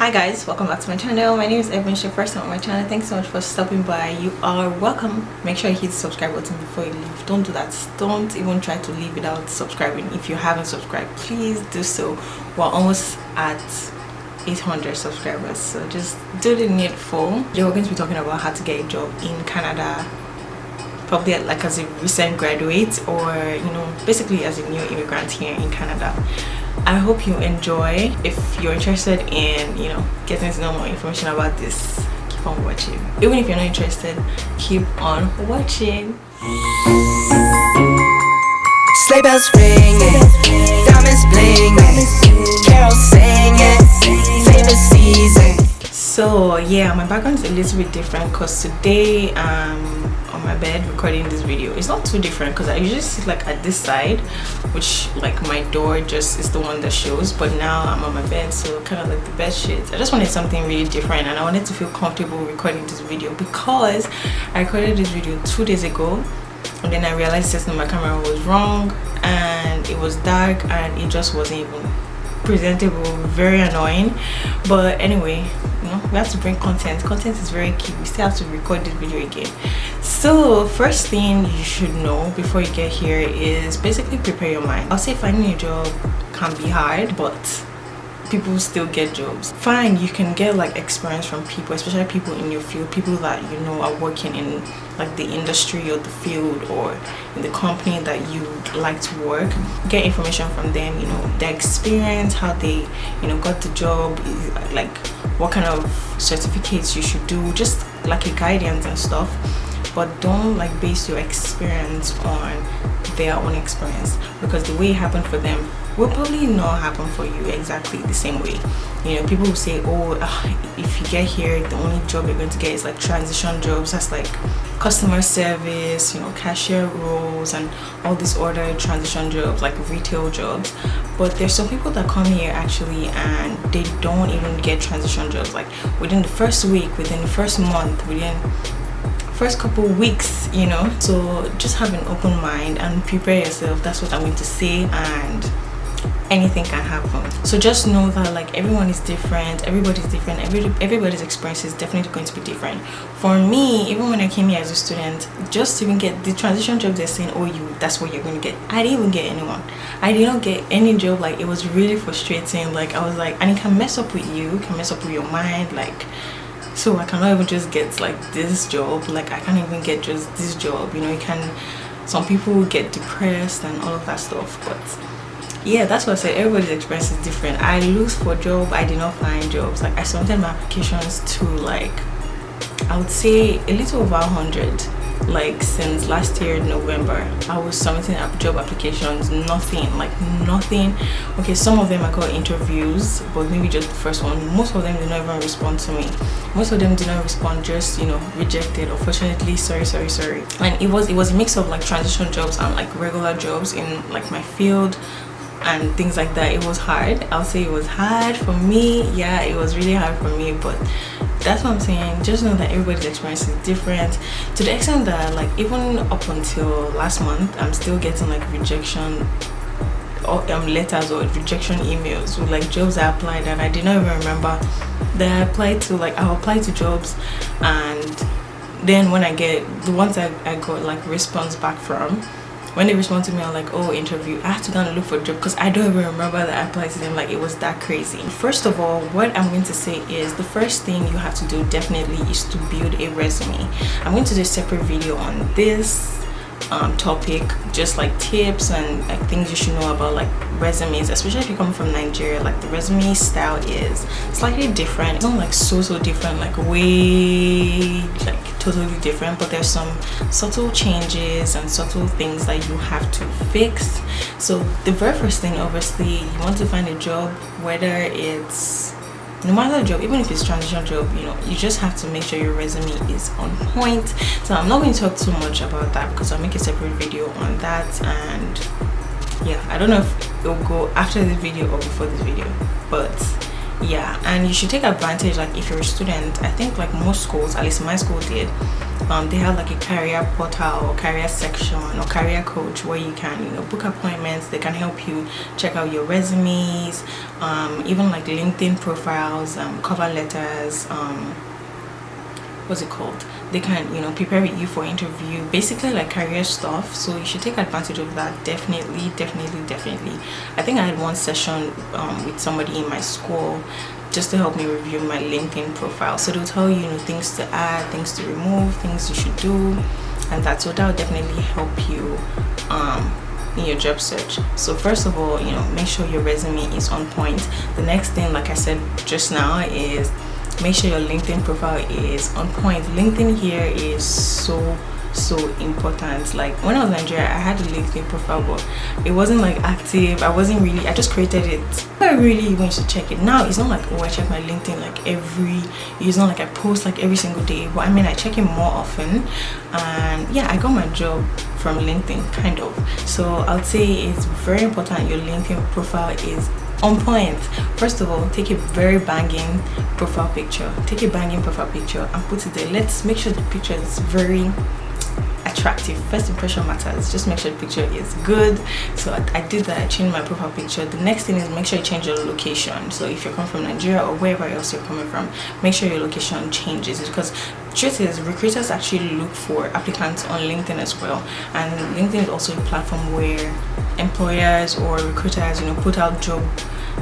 Hi guys, welcome back to my channel. My name is Ebun. If you're first time on my channel, thanks so much for stopping by. You are welcome. Make sure you hit the subscribe button before you leave. Don't do that. Don't even try to leave without subscribing. If you haven't subscribed, please do so. We're almost at 800 subscribers, so just do the needful. Today we're going to be talking about how to get a job in Canada, probably like as a recent graduate, or basically as a new immigrant here in Canada. I hope you enjoy. If you're interested in getting to know more information about this, keep on watching. Even if you're not interested, keep on watching. Sleigh bells ringing, diamonds blinging, carols singing, favorite season. So yeah, my background is a little bit different because today I'm on my bed recording this video. It's not too different because I usually sit like at this side, which like my door just is the one that shows, but now I'm on my bed, so kind of like the bed sheets. I just wanted something really different and I wanted to feel comfortable recording this video because I recorded this video 2 days ago and then I realized that my camera was wrong and it was dark and it just wasn't even presentable. Very annoying, but anyway, we have to bring content. Content is very key. We still have to record this video again. So first thing you should know before you get here is basically prepare your mind. I'll say finding a job can be hard, but people still get jobs. Fine, you can get like experience from people, especially people in your field, people that are working in like the industry or the field or in the company that you like to work. Get information from them, their experience, how they got the job, like what kind of certificates you should do, just like a guidance and stuff. But don't like base your experience on their own experience, because the way it happened for them will probably not happen for you exactly the same way. People will say, if you get here, the only job you're going to get is like transition jobs. That's like customer service, cashier roles and all these other transition jobs, like retail jobs. But there's some people that come here actually and they don't even get transition jobs, like within the first week, within the first month, within first couple weeks. So just have an open mind and prepare yourself. That's what I'm going to say, and anything can happen. So just know that like everyone is different, everybody's different, everybody's experience is definitely going to be different. For me, even when I came here as a student, just to even get the transition job, they're saying, that's what you're going to get. I didn't even get anyone. I did not get any job. Like it was really frustrating. Like I was like, and it can mess up with you, can mess up with your mind. Like, so I cannot even just get like this job. Like I can't even get just this job. Some people get depressed and all of that stuff. But yeah, that's what I said. Everybody's experience is different. I look for job, I did not find jobs. Like I submitted my applications to like, I would say a little over 100. Like since last year November, I was submitting job applications, nothing. Okay, some of them I got interviews, but maybe just the first one. Most of them did not even respond to me. Most of them did not respond, just rejected. Unfortunately, sorry. And it was a mix of like transition jobs and like regular jobs in like my field and things like that. It was hard. I'll say it was hard for me. Yeah, it was really hard for me, but that's what I'm saying. Just know that everybody's experience is different, to the extent that like even up until last month, I'm still getting like rejection letters or rejection emails with like jobs I applied and I did not even remember that I applied to. Like I applied to jobs, and then when I get the ones I got like response back from, when they respond to me, I'm like, interview. I have to go and look for a job because I don't even remember that I applied to them. Like it was that crazy. First of all, what I'm going to say is the first thing you have to do definitely is to build a resume. I'm going to do a separate video on this topic, just like tips and like things you should know about like resumes, especially if you come from Nigeria. Like the resume style is slightly different. It's not like so different, like way like totally different, but there's some subtle changes and subtle things that you have to fix. So the very first thing, obviously, you want to find a job, whether it's no matter the job, even if it's transition job, you just have to make sure your resume is on point. So I'm not going to talk too much about that because I'll make a separate video on that. And yeah, I don't know if it'll go after this video or before this video, but Yeah, and you should take advantage, like if you're a student. I think like most schools, at least my school did, they have like a career portal or career section or career coach where you can, you know, book appointments. They can help you check out your resumes, even like LinkedIn profiles, cover letters, what's it called, they can, you know, prepare you for interview, basically like career stuff. So you should take advantage of that. Definitely. I think I had one session with somebody in my school just to help me review my LinkedIn profile. So they'll tell you, you know, things to add, things to remove, things you should do, and that will definitely help you in your job search. So first of all, you know, make sure your resume is on point. The next thing, like I said just now, is make sure your LinkedIn profile is on point. LinkedIn here is so important. Like when I was in Nigeria, I had a LinkedIn profile, but it wasn't like active. I just created it. I really went to check it. Now it's not like, oh, I check my LinkedIn like it's not like I post like every single day, but I mean I check it more often. And yeah, I got my job from LinkedIn, kind of. So I would say it's very important your LinkedIn profile is on point. First of all, take a very banging profile picture. Take a banging profile picture and put it there. Let's make sure the picture is very attractive. First impression matters. Just make sure the picture is good. So I did that. I changed my profile picture. The next thing is make sure you change your location. So if you're coming from Nigeria or wherever else you're coming from, make sure your location changes, because truth is recruiters actually look for applicants on LinkedIn as well. And LinkedIn is also a platform where employers or recruiters, you know, put out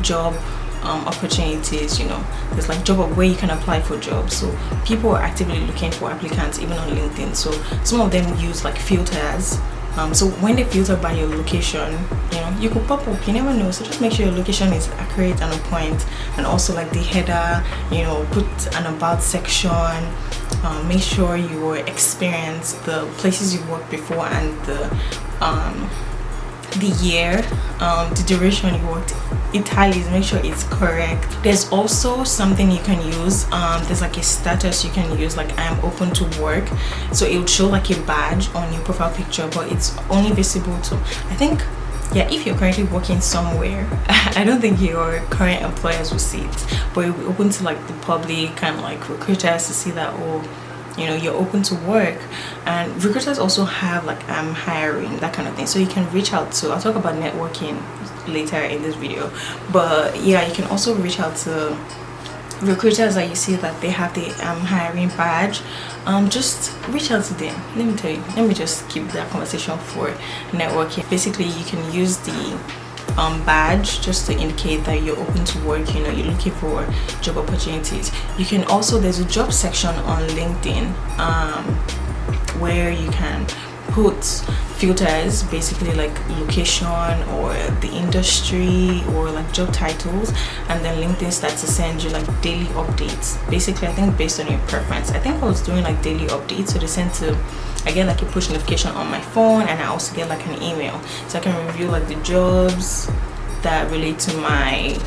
job opportunities. You know, there's like job where you can apply for jobs. So people are actively looking for applicants even on LinkedIn. So some of them use like filters. So when they filter by your location, you know, you could pop up, you never know. So just make sure your location is accurate and on point. And also like the header, you know, put an about section. Make sure your experience, the places you worked before, and the year, the duration you worked, italics, make sure it's correct. There's also something you can use, there's like a status you can use, like I'm open to work. So it would show like a badge on your profile picture, but it's only visible to, I think, yeah, if you're currently working somewhere, I don't think your current employers will see it, but it will be open to like the public and like recruiters to see that, oh, you know, you're open to work. And recruiters also have like I'm hiring, that kind of thing. So you can reach out to, I'll talk about networking later in this video, but yeah, you can also reach out to recruiters that you see that they have the hiring badge. Just reach out to them. Let me just keep that conversation for networking. Basically, you can use the badge just to indicate that you're open to work, you know, you're looking for job opportunities. You can also, there's a job section on LinkedIn where you can put filters, basically like location or the industry or like job titles, and then LinkedIn starts to send you like daily updates, basically, I think based on your preference. I think I was doing like daily updates, so they send to, I get like a push notification on my phone, and I also get like an email, so I can review like the jobs that relate to my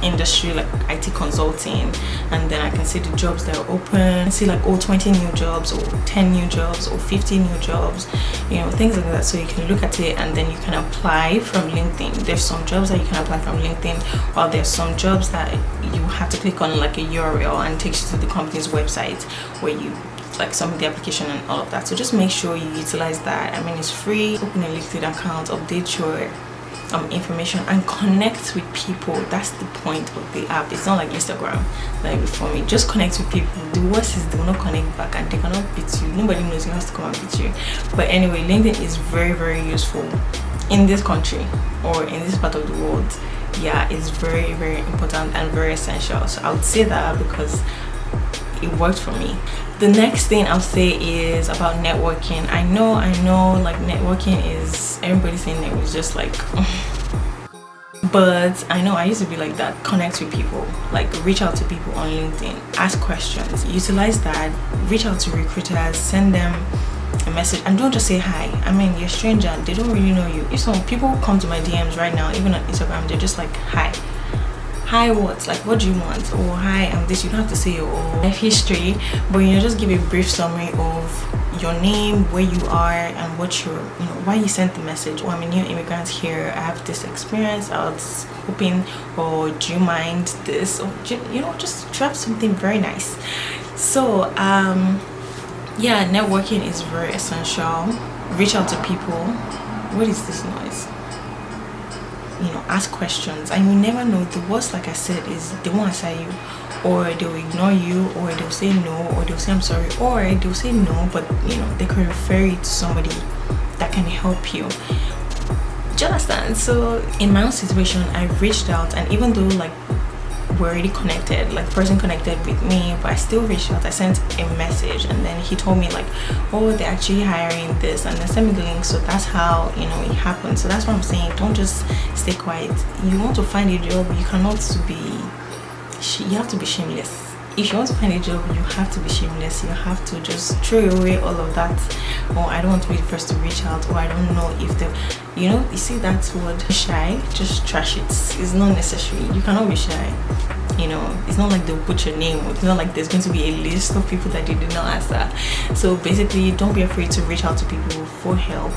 industry, like IT consulting, and then I can see the jobs that are open, see like, oh, 20 new jobs or 10 new jobs or 50 new jobs, you know, things like that. So you can look at it and then you can apply from LinkedIn. There's some jobs that you can apply from LinkedIn, while there's some jobs that you have to click on like a URL and it takes you to the company's website where you like submit the application and all of that. So just make sure you utilize that. I mean, it's free. Open a LinkedIn account, update your information, and connect with people. That's the point of the app. It's not like Instagram like before me. Just connect with people. The worst is they will not connect back and they cannot beat you. Nobody knows who has to come and beat you. But anyway, LinkedIn is very, very useful in this country or in this part of the world. Yeah, it's very, very important and very essential. So I would say that because it worked for me. The next thing I'll say is about networking. I know like networking is, everybody's saying it was just like but I know I used to be like that. Connect with people, like reach out to people on LinkedIn, ask questions, utilize that, reach out to recruiters, send them a message, and don't just say hi. I mean, you're a stranger, they don't really know you. If some people come to my DMs right now, even on Instagram, they're just like, hi, what, like, what do you want? Or hi, I'm this. You don't have to say your life history, but you know, just give a brief summary of your name, where you are, and what you're, why you sent the message. I'm a new immigrant here, I have this experience, I was hoping, or do you mind this, or just drop something very nice. So yeah, networking is very essential. Reach out to people. What is this noise? Ask questions, and you never know. The worst, like I said, is they won't answer you, or they'll ignore you, or they'll say no, or they'll say I'm sorry, or they'll say no, but they can refer you to somebody that can help you. Do you understand? So in my own situation, I reached out, and even though like we're already connected, like the person connected with me, but I still reached out. I sent a message, and then he told me like, oh, they're actually hiring this, and then sent me the link. So that's how it happened. So that's what I'm saying. Don't just stay quiet. You want to find a job, you have to be shameless. If you want to find a job, you have to be shameless. You have to just throw away all of that. Or I don't want to be the first to reach out, or I don't know if you see that word shy, just trash it. It's not necessary. You cannot be shy. It's not like they'll put your name, it's not like there's going to be a list of people that you did not answer. So basically, don't be afraid to reach out to people for help.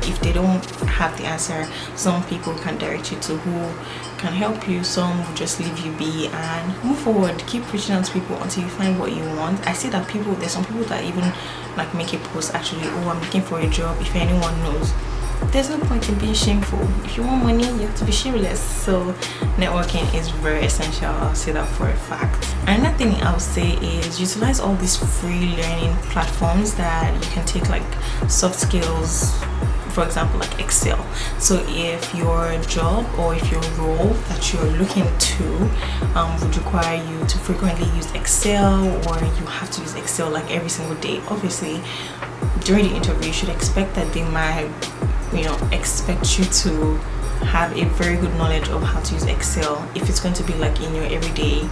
If they don't have the answer, some people can direct you to who can help you. Some will just leave you be and move forward. Keep reaching out to people until you find what you want. I see that there's some people that even like make a post actually, oh, I'm looking for a job, if anyone knows. There's no point in being shameful. If you want money, you have to be shameless. So networking is very essential. I'll say that for a fact. Another thing I'll say is utilize all these free learning platforms that you can take, like soft skills, for example, like Excel. So if your job or if your role that you're looking to would require you to frequently use Excel, or you have to use Excel like every single day, obviously during the interview you should expect that they might expect you to have a very good knowledge of how to use Excel if it's going to be like in your everyday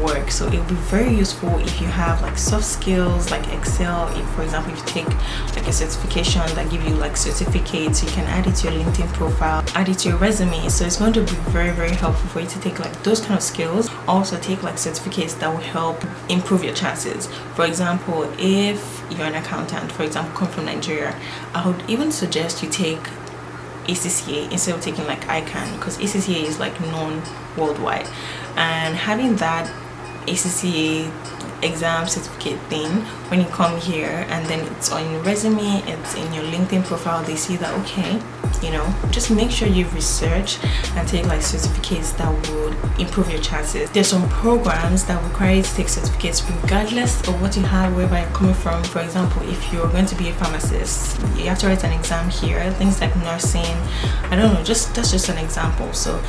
work. So it will be very useful if you have like soft skills like Excel. If for example, if you take like a certification that give you like certificates, you can add it to your LinkedIn profile, add it to your resume. So it's going to be very, very helpful for you to take like those kind of skills. Also take like certificates that will help improve your chances. For example, if you're an accountant, for example, come from Nigeria, I would even suggest you take ACCA instead of taking like ICANN, because ACCA is like known worldwide, and having that ACCA exam certificate thing, when you come here and then it's on your resume, it's in your LinkedIn profile, they see that, okay, just make sure you research and take like certificates that would improve your chances. There's some programs that require you to take certificates regardless of what you have, wherever you're coming from. For example, if you're going to be a pharmacist, you have to write an exam here. Things like nursing, I don't know, that's just an example. So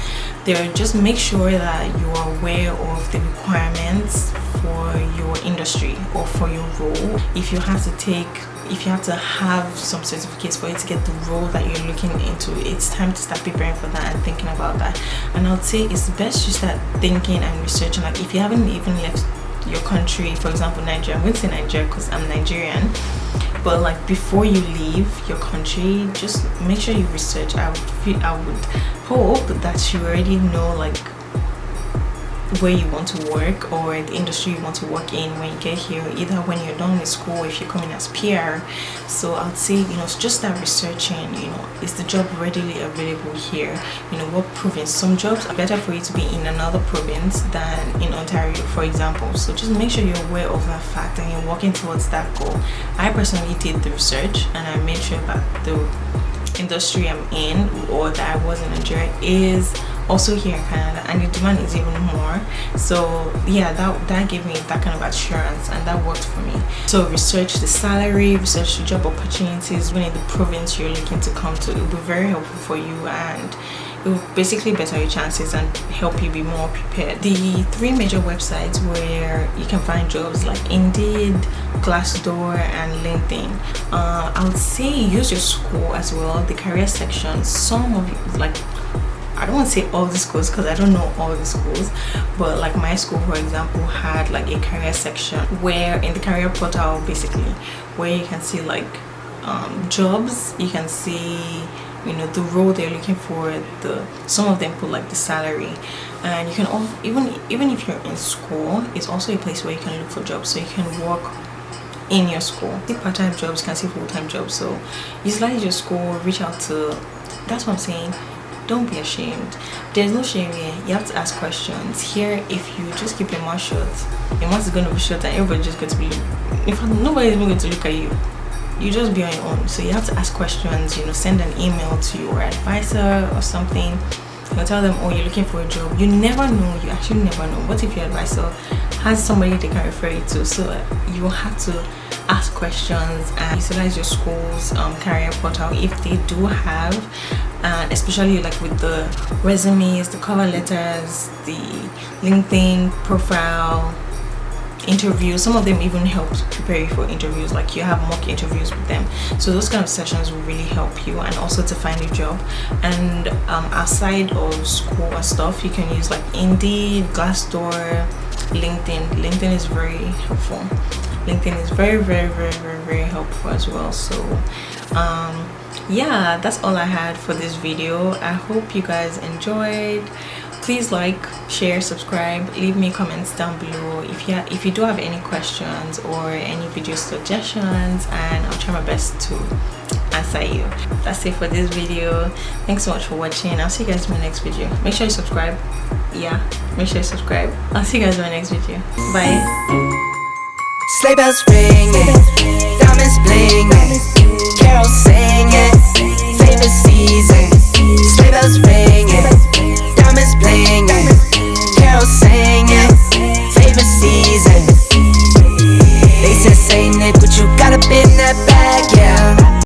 just make sure that you are aware of the requirements for your industry or for your role. If you have to have some certificates for you to get the role that you're looking into, it's time to start preparing for that and thinking about that. And I would say it's best to start thinking and researching, like if you haven't even left your country, for example Nigeria, I'm going to say Nigeria because I'm Nigerian, but like before you leave your country, just make sure you research. I would hope that you already know like where you want to work or the industry you want to work in when you get here, either when you're done with school or if you're coming as PR. So I'd say just start researching. Is the job readily available here? What province? Some jobs are better for you to be in another province than in Ontario, for example. So just make sure you're aware of that fact and you're working towards that goal. I personally did the research and I made sure that the industry I'm in, or that I was in Nigeria, is also here in Canada, and the demand is even more. So yeah, that gave me that kind of assurance, and that worked for me. So research the salary, research the job opportunities when in the province you're looking to come to. It will be very helpful for you, and it will basically better your chances and help you be more prepared. The 3 major websites where you can find jobs, like Indeed, Glassdoor, and LinkedIn. I would say use your school as well, the career section. Some of you, like, I don't want to say all the schools because I don't know all the schools, but like my school, for example, had like a career section where in the career portal, basically, where you can see like jobs, you can see the role they're looking for, some of them put like the salary, and you can even if you're in school, it's also a place where you can look for jobs, so you can work in your school. See part-time jobs, you can see full-time jobs, so utilize your school, reach out to, that's what I'm saying. Don't be ashamed. There's no shame here. You have to ask questions. Here, if you just keep your mouth shut, your mouth is going to be shut and everybody's just going to be, in fact, nobody's even going to look at you. You just be on your own. So you have to ask questions, you know, send an email to your advisor or something. You'll tell them, oh, you're looking for a job. You never know. You actually never know. What if your advisor has somebody they can refer you to? So you will have to ask questions and utilize your school's career portal if they do have, and especially like with the resumes, the cover letters, the LinkedIn profile, interviews. Some of them even help prepare you for interviews, like you have mock interviews with them. So those kind of sessions will really help you, and also to find a job. And outside of school and stuff, you can use like Indeed, Glassdoor, LinkedIn is very helpful. LinkedIn is very helpful as well. So yeah, that's all I had for this video. I hope you guys enjoyed. Please like, share, subscribe, leave me comments down below if you do have any questions or any video suggestions, and I'll try my best to answer you. That's it for this video. Thanks so much for watching. I'll see you guys in my next video. Make sure you subscribe. Yeah, make sure you subscribe. I'll see you guys in my next video. Bye. Sleigh bells ringing, diamonds blinging, carols singing, favorite season. Sleigh bells ringing, diamonds blinging, carols singing, favorite season. They said, say Nick, but you got a bit in that